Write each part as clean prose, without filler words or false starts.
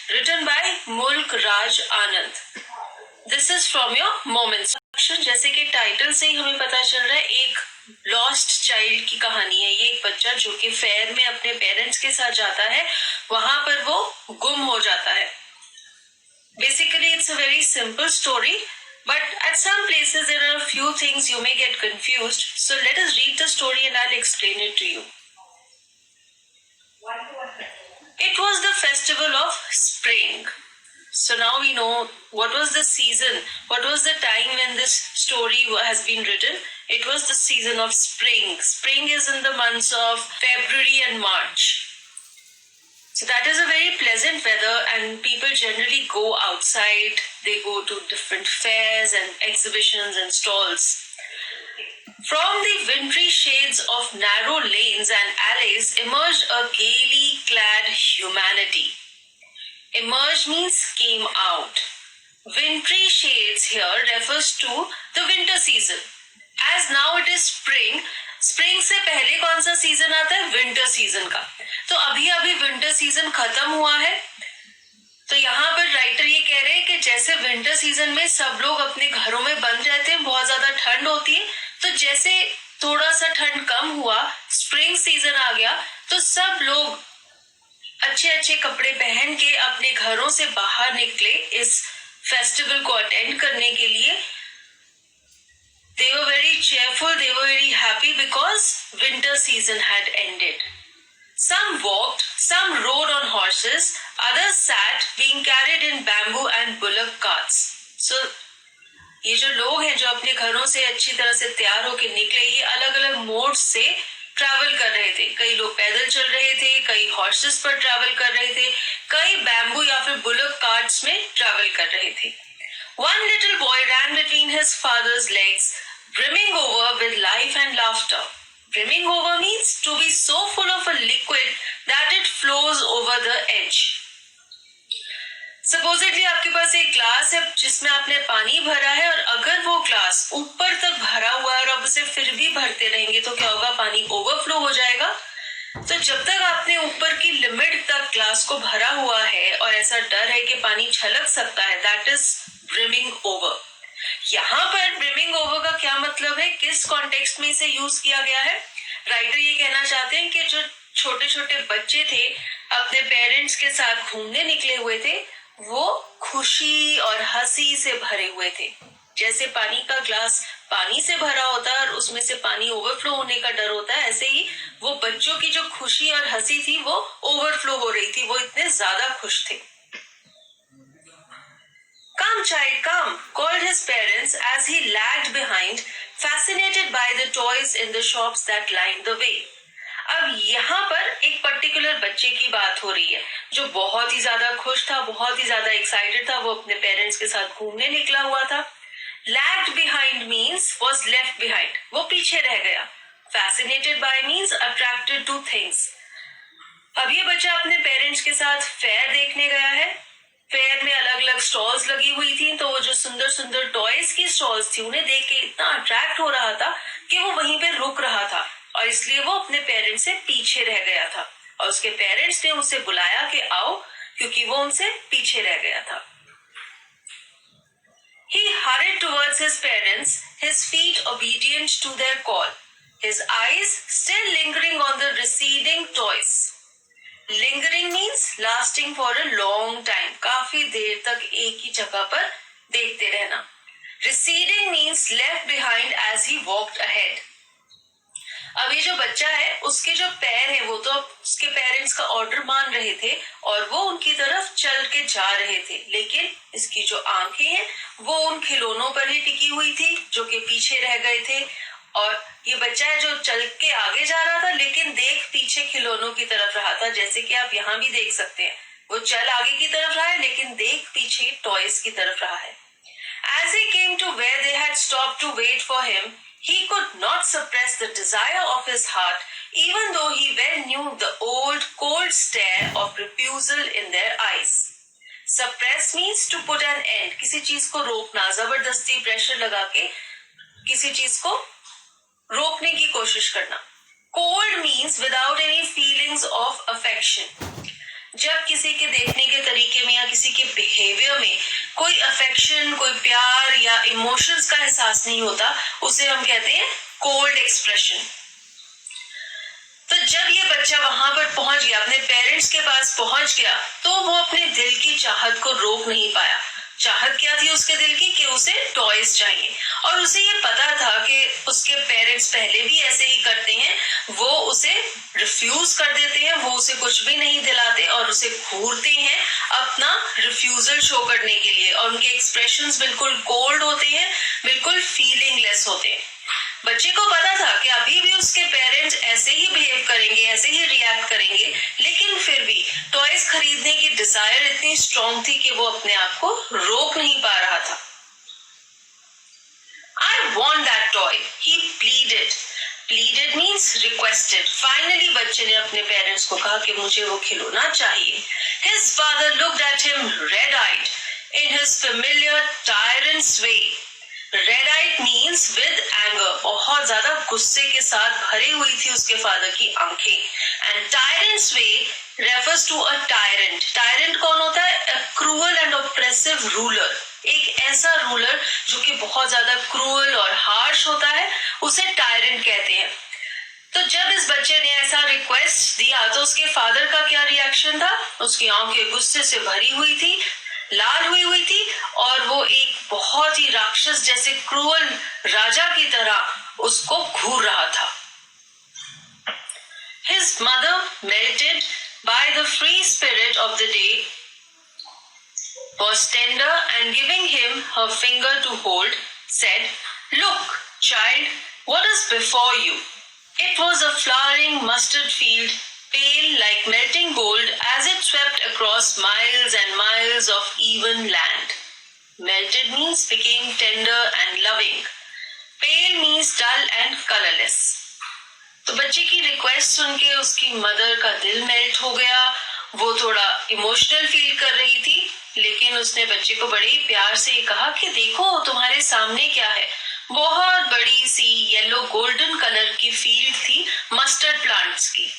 written by Mulk Raj Anand. This is from your Moments. जैसे कि title से ही हमें पता चल रहा है, एक लॉस्ट चाइल्ड की कहानी है। ये एक बच्चा जो कि फेयर में अपने पेरेंट्स के साथ जाता है, वहां पर वो गुम हो जाता है। Basically, it's a very simple story, but at some places there are a few things you may get confused. So let us read the story and I'll explain it to you. It was the festival of spring. So now we know what was the season, what was the time when this story has been written. It was the season of spring. Spring is in the months of February and March. So that is a very pleasant weather and people generally go outside. They go to different fairs and exhibitions and stalls. From the wintry shades of narrow lanes and alleys emerged a gaily clad humanity. Emerge means came out. Wintry shades here refers to the winter season. As now it is spring, spring से पहले कौन सा season आता है? Winter season का। तो अभी अभी विंटर सीजन खत्म हुआ है। तो यहाँ पर राइटर ये कह रहे हैं कि जैसे विंटर सीजन में सब लोग अपने घरों में बंद रहते हैं, बहुत ज्यादा ठंड होती है, तो जैसे थोड़ा सा ठंड कम हुआ, स्प्रिंग सीजन आ गया, तो सब लोग अच्छे अच्छे कपड़े पहन के अपने घरों से बाहर निकले इस फेस्टिवल को अटेंड करने के लिए। They were very cheerful, they were very happy because winter season had ended. Some walked, some rode on horses, others sat, being carried in bamboo and bullock carts. So, ये जो लोग हैं जो अपने घरों से अच्छी तरह से तैयार होकर निकले, ये अलग अलग मोड से ट्रैवल कर रहे थे। कई लोग पैदल चल रहे थे, कई हॉर्सेस पर ट्रैवल कर रहे थे, कई बैम्बू या फिर बुलक कार्ट्स में ट्रैवल कर रहे थे। One little boy ran between his father's legs, brimming over with life and laughter. Brimming over means to be so full of a liquid that it flows over the edge. Supposedly आपके पास एक glass है जिसमें आपने पानी भरा है, और अगर वो ग्लास ऊपर तक भरा हुआ है और आप उसे फिर भी भरते रहेंगे तो क्या होगा? पानी ओवरफ्लो हो जाएगा। तो जब तक आपने ऊपर की लिमिट तक ग्लास को भरा हुआ है और ऐसा डर है कि पानी छलक सकता है, दैट इज ब्रिमिंग ओवर। यहाँ पर ब्रिमिंग ओवर का क्या मतलब है, किस कॉन्टेक्स्ट में इसे यूज किया गया है? राइटर ये कहना चाहते हैं कि जो छोटे छोटे बच्चे थे अपने पेरेंट्स के साथ घूमने निकले हुए थे, वो खुशी और हंसी से भरे हुए थे। जैसे पानी का ग्लास पानी से भरा होता है और उसमें से पानी ओवरफ्लो होने का डर होता है, ऐसे ही वो बच्चों की जो खुशी और हंसी थी वो ओवरफ्लो हो रही थी, वो इतने ज्यादा खुश थे। Come child, come, called his parents as he lagged behind, fascinated by the toys in the shops that lined the way. अब यहाँ पर एक पर्टिकुलर बच्चे की बात हो रही है जो बहुत ही ज्यादा खुश था, बहुत ही ज्यादा एक्साइटेड था, वो अपने पेरेंट्स के साथ घूमने निकला हुआ था। Lagged behind means was left behind, वो पीछे रह गया। Fascinated by means attracted to things. अब ये बच्चा अपने पेरेंट्स के साथ फेयर देखने गया है। फेयर में अलग अलग स्टॉल्स लगी हुई थी, तो वो जो सुंदर सुंदर टॉयज की स्टॉल्स थी उन्हें देख के इतना अट्रैक्ट हो रहा था कि वो वहीं पे रुक रहा था, और इसलिए वो अपने पेरेंट्स से पीछे रह गया था। और उसके पेरेंट्स ने उसे बुलाया कि आओ, क्योंकि वो उनसे पीछे रह गया था। He hurried towards his parents, his feet obedient to their call, his eyes still lingering on the receding toys. Lingering means lasting for a long time, काफी देर तक एक ही जगह पर देखते रहना। Receding means left behind as he walked ahead. अब ये जो बच्चा है उसके जो पैर हैं वो तो उसके पेरेंट्स का ऑर्डर मान रहे थे और वो उनकी तरफ चल के जा रहे थे, लेकिन इसकी जो आंखें हैं वो उन खिलौनों पर ही टिकी हुई थी जो कि पीछे रह गए थे। और ये बच्चा है जो चल के आगे जा रहा था लेकिन देख पीछे खिलौनों की तरफ रहा था, जैसे कि आप यहाँ भी देख सकते हैं। वो चल आगे की तरफ रहा है लेकिन देख पीछे टॉयज की तरफ रहा है। As he came to where they had stopped to wait for him, he could not suppress the desire of his heart, even though he well knew the old cold stare of refusal in their eyes. Suppress means to put an end, किसी चीज को रोकना, जबरदस्ती pressure लगा के किसी चीज को रोकने की कोशिश करना। Cold means without any feelings of affection. जब किसी के देखने के तरीके में या किसी के बिहेवियर में कोई अफेक्शन, कोई प्यार या इमोशंस का एहसास नहीं होता, उसे हम कहते हैं कोल्ड एक्सप्रेशन। तो जब ये बच्चा वहां पर पहुंच गया, अपने पेरेंट्स के पास पहुंच गया, तो वो अपने दिल की चाहत को रोक नहीं पाया। चाहत क्या थी उसके दिल की? कि उसे टॉयज चाहिए, और उसे ये पता था कि उसके पेरेंट्स पहले भी ऐसे ही करते हैं, वो उसे रिफ्यूज कर देते हैं, वो उसे कुछ भी नहीं दिलाते और उसे घूरते हैं अपना रिफ्यूजल शो करने के लिए, और उनके एक्सप्रेशंस बिल्कुल कोल्ड होते हैं, बिल्कुल फीलिंगलेस होते हैं। बच्चे को पता था कि अभी भी उसके पेरेंट्स ऐसे ही बिहेव करेंगे, ऐसे ही रिएक्ट करेंगे, लेकिन फिर भी टॉयज खरीदने की डिजायर इतनी स्ट्रॉन्ग थी कि वो अपने आप को रोक नहीं पा रहा था। I want that toy, he pleaded. Pleaded means requested. Finally बच्चे ने अपने पेरेंट्स को कहा कि मुझे वो खिलौना चाहिए। His father looked at him red-eyed in his familiar tyrant's way. Red-eyed means with anger. बहुत ज्यादा गुस्से के साथ भरी हुई थी उसके फादर की आंखें। And tyrant's way refers to a tyrant. Tyrant कौन होता है? A cruel and oppressive ruler. एक ऐसा रूलर जो कि बहुत ज्यादा क्रूअल और हार्श होता है, उसे टायरेंट कहते हैं। तो जब इस बच्चे ने ऐसा रिक्वेस्ट दिया तो उसके फादर का क्या रिएक्शन था? उसकी आंखें गुस्से से भरी हुई थी, लाल हुई थी, और वो एक बहुत ही राक्षस जैसे क्रूअल राजा की तरह उसको घूर रहा था। His mother, melted by the free spirit of the day, was tender and giving him her finger to hold, said, "Look, child, what is before you?" It was a flowering mustard field, pale like melting gold as it swept across miles and miles of even land. Melted means became tender and loving. Pale means dull and colorless. तो बच्चे की request सुन के उसकी mother का दिल melt हो गया। वो थोड़ा इमोशनल फील कर रही थी, लेकिन उसने बच्चे को बड़े प्यार से कहा कि देखो तुम्हारे सामने क्या है। बहुत बड़ी सी येलो गोल्डन कलर की फील्ड थी मस्टर्ड प्लांट्स की।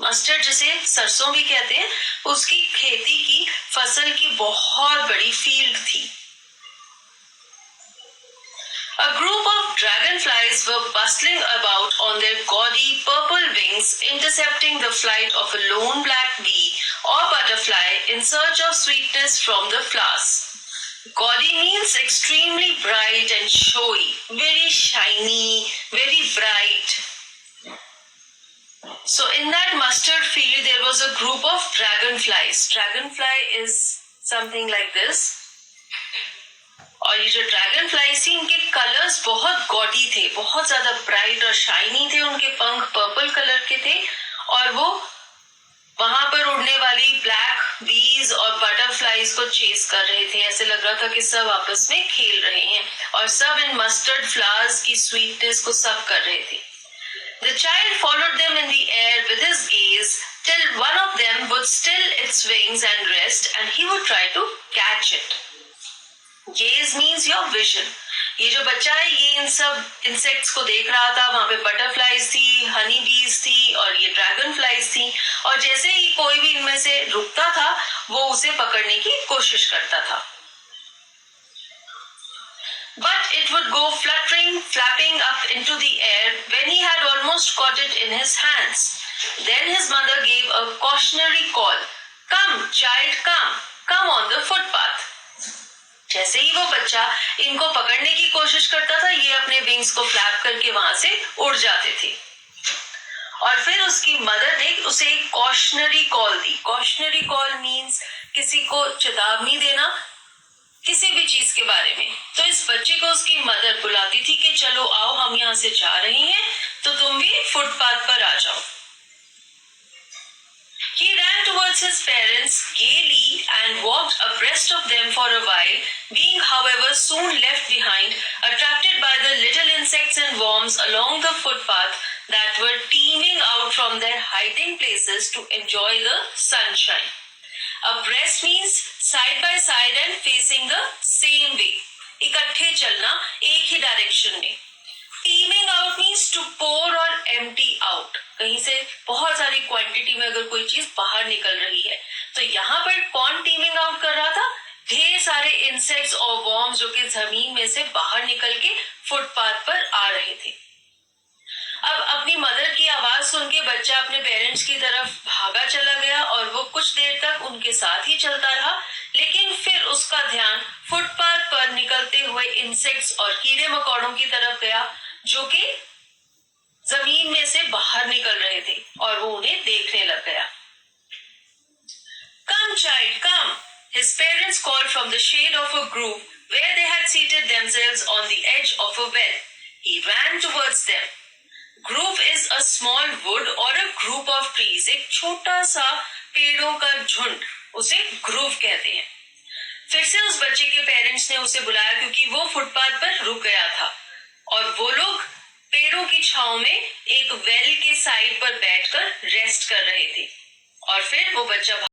मस्टर्ड जिसे सरसों भी कहते हैं, उसकी खेती की फसल की बहुत बड़ी फील्ड थी। A group of dragonflies were bustling about on their gaudy purple wings, intercepting the flight of a lone black bee or butterfly in search of sweetness from the flowers. Gaudy means extremely bright and showy, very shiny, very bright. So in that mustard field there was a group of dragonflies. Dragonfly is something like this. और ये जो dragon flies थी, इनके colours बहुत gaudy थे, बहुत ज्यादा bright और शाइनी थे, उनके पंख पर्पल कलर के थे, और वो वहां पर उड़ने वाली ब्लैक बीज और बटरफ्लाइज को चेस कर रहे थे। ऐसे लग रहा था कि सब आपस में खेल रहे हैं और सब इन मस्टर्ड फ्लावर्स की स्वीटनेस को सब कर रहे थे। The child followed them in the air with his gaze till one of them would still its wings and rest, and he would try to catch it. Gaze means your vision. ये जो बच्चा है ये इन सब insects को देख रहा था। वहां पे बटरफ्लाइज थी, हनी बीज थी और ये ड्रैगन फ्लाइज थी, और जैसे ही कोई भी इनमें से रुकता था वो उसे पकड़ने की कोशिश करता था। But it would go fluttering, flapping up into the air when he had almost caught it in his hands. Then his mother gave a cautionary call. Come, child, come. Come on the footpath. जैसे ही वो बच्चा इनको पकड़ने की कोशिश करता था, ये अपने विंग्स को फ्लैप करके वहां से उड़ जाते थे। और फिर उसकी मदर ने उसे एक कॉशनरी कॉल दी। कॉशनरी कॉल मीन्स किसी को चेतावनी देना किसी भी चीज के बारे में। तो इस बच्चे को उसकी मदर बुलाती थी कि चलो आओ, हम यहाँ से जा रहे हैं, तो तुम भी फुटपाथ पर आ जाओ। He ran towards his parents gaily and walked abreast of them for a while, being however soon left behind, attracted by the little insects and worms along the footpath that were teeming out from their hiding places to enjoy the sunshine. Abreast means side by side and facing the same way. इकट्ठे चलना एक ही direction में। Teeming out means to pour or empty out. कहीं से बहुत सारी quantity में अगर कोई चीज बाहर निकल रही है तो यहाँ पर कौन टीमिंग आउट कर रहा था? ढेर सारे इंसेक्ट्स और वॉर्म्स जो कि जमीन में से बाहर निकल के फुटपाथ पर आ रहे थे। अब अपनी मदर की आवाज सुन के बच्चा अपने पेरेंट्स की तरफ भागा चला गया और वो कुछ देर तक उनके साथ ही चलता रहा, लेकिन फिर उसका ध्यान फुटपाथ पर निकलते हुए इंसेक्ट्स और कीड़े मकोड़ों की तरफ गया जो कि जमीन में से बाहर निकल रहे थे और वो उन्हें देखने लग गया। Come, child, come! His parents called from the shade of a grove where they had seated themselves on the edge of a well. He ran towards them. Grove is a small wood or a group of trees. एक छोटा सा पेड़ों का झुंड, उसे groove कहते हैं। फिर से उस बच्चे के पेरेंट्स ने उसे बुलाया क्योंकि वो फुटपाथ पर रुक गया था और वो लोग पेड़ों की छांव में एक वेल के साइड पर बैठकर रेस्ट कर रहे थे। और फिर वो बच्चा